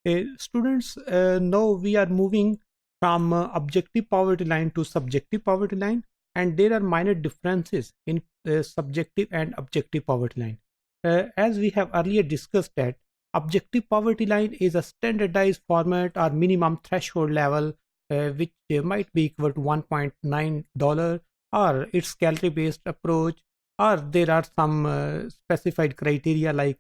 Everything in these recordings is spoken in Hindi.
Students, now we are moving from objective poverty line to subjective poverty line, and there are minor differences in subjective and objective poverty line. As we have earlier discussed that objective poverty line is a standardized format or minimum threshold level which might be equal to $1.9, or its calorie based approach, or there are some specified criteria like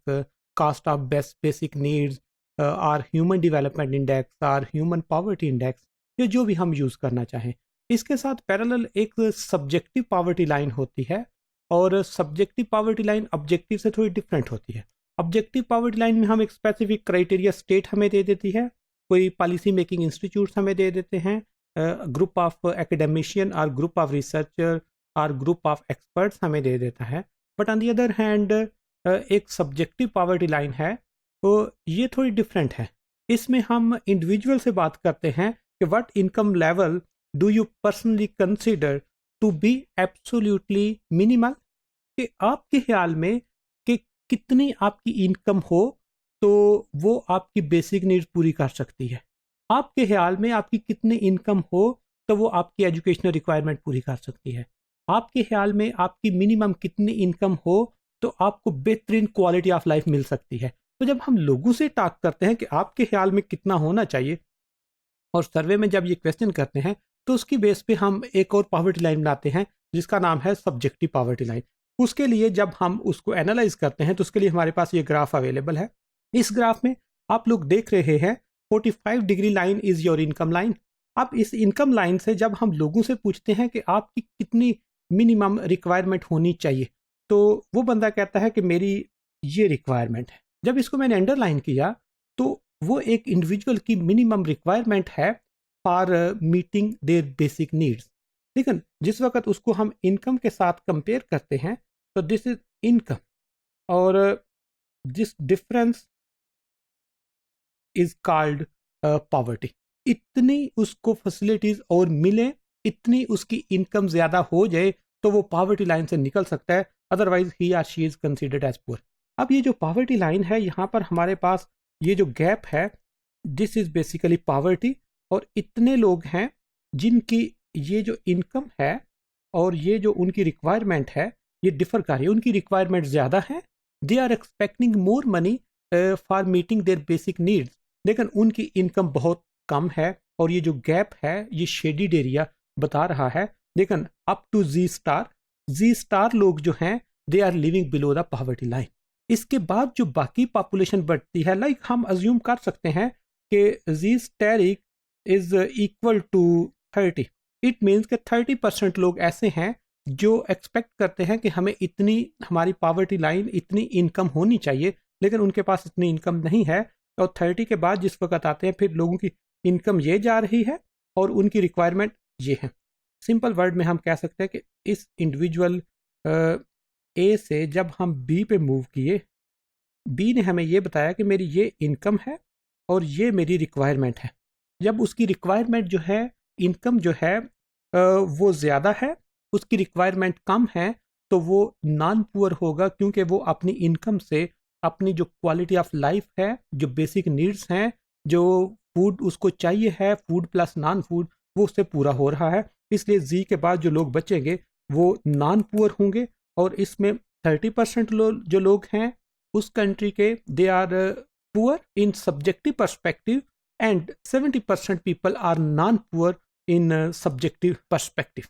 cost of basic needs, और ह्यूमन डेवलपमेंट इंडेक्स और ह्यूमन पॉवर्टी इंडेक्स, या जो भी हम यूज़ करना चाहें। इसके साथ पैरेलल एक सब्जेक्टिव पॉवर्टी लाइन होती है, और सब्जेक्टिव पॉवर्टी लाइन ऑब्जेक्टिव से थोड़ी डिफरेंट होती है। ऑब्जेक्टिव पॉवर्टी लाइन में हम एक स्पेसिफिक क्राइटेरिया स्टेट हमें दे देती है, कोई पॉलिसी मेकिंग इंस्टीट्यूट्स हमें दे देते हैं, ग्रुप ऑफ एकेडमिशियन और ग्रुप ऑफ रिसर्चर और ग्रुप ऑफ एक्सपर्ट्स हमें दे देता है। But on the other hand एक सब्जेक्टिव पॉवर्टी लाइन है, तो ये थोड़ी डिफरेंट है। इसमें हम इंडिविजुअल से बात करते हैं कि what income level do you personally consider to be absolutely minimal, कि आपके ख्याल में कि कितनी आपकी इनकम हो तो वो आपकी बेसिक नीड्स पूरी कर सकती है। आपके ख्याल में आपकी कितनी इनकम हो तो वो आपकी एजुकेशनल रिक्वायरमेंट पूरी कर सकती है। आपके ख्याल में आपकी मिनिमम कितनी इनकम हो तो आपको बेहतरीन क्वालिटी ऑफ लाइफ मिल सकती है। तो जब हम लोगों से टॉक करते हैं कि आपके ख्याल में कितना होना चाहिए, और सर्वे में जब ये क्वेश्चन करते हैं, तो उसकी बेस पे हम एक और पॉवर्टी लाइन बनाते हैं जिसका नाम है सब्जेक्टिव पॉवर्टी लाइन। उसके लिए जब हम उसको एनालाइज करते हैं तो उसके लिए हमारे पास ये ग्राफ अवेलेबल है। इस ग्राफ में आप लोग देख रहे हैं 45 degree line is your income line. अब इस इनकम लाइन से जब हम लोगों से पूछते हैं कि आपकी कितनी मिनिमम रिक्वायरमेंट होनी चाहिए, तो वो बंदा कहता है कि मेरी ये रिक्वायरमेंट है। जब इसको मैंने अंडरलाइन किया तो वो एक इंडिविजुअल की मिनिमम रिक्वायरमेंट है for meeting their basic needs. लेकिन जिस वक्त उसको हम इनकम के साथ कंपेयर करते हैं तो दिस इज इनकम, और this difference is called poverty. इतनी उसको फैसिलिटीज और मिले, इतनी उसकी इनकम ज्यादा हो जाए तो वो पॉवर्टी लाइन से निकल सकता है, अदरवाइज ही और she is considered as poor. अब ये जो पॉवर्टी लाइन है, यहाँ पर हमारे पास ये जो गैप है, दिस इज बेसिकली पॉवर्टी, और इतने लोग हैं जिनकी ये जो इनकम है और ये जो उनकी रिक्वायरमेंट है ये डिफर कर रही है। उनकी रिक्वायरमेंट ज़्यादा है, they are expecting more money for meeting their basic needs, लेकिन उनकी इनकम बहुत कम है, और ये जो गैप है ये शेडिड एरिया बता रहा है। लेकिन अप टू जी स्टार लोग जो हैं they are living below the poverty line. इसके बाद जो बाकी पॉपुलेशन बढ़ती है, लाइक हम अज्यूम कर सकते हैं कि G asterisk is equal to 30। It means कि 30% लोग ऐसे हैं जो एक्सपेक्ट करते हैं कि हमें इतनी, हमारी पॉवर्टी लाइन इतनी इनकम होनी चाहिए, लेकिन उनके पास इतनी इनकम नहीं है। और 30 के बाद जिस वक्त आते हैं फिर लोगों की इनकम ये जा रही है और उनकी रिक्वायरमेंट ये है। सिंपल वर्ड में हम कह सकते हैं कि इस इंडिविजुअल ए से जब हम बी पे मूव किए, बी ने हमें ये बताया कि मेरी ये इनकम है और ये मेरी रिक्वायरमेंट है। जब उसकी रिक्वायरमेंट जो है, इनकम जो है वो ज़्यादा है, उसकी रिक्वायरमेंट कम है, तो वो नॉन पुअर होगा, क्योंकि वो अपनी इनकम से अपनी जो क्वालिटी ऑफ लाइफ है, जो बेसिक नीड्स हैं, जो फूड उसको चाहिए है, फूड प्लस नॉन फूड, वो उससे पूरा हो रहा है। इसलिए जी के बाद जो लोग बचेंगे वो नॉन पुअर होंगे, और इसमें 30% जो लोग हैं उस कंट्री के, they are poor in subjective perspective, and 70% people are non poor in subjective perspective.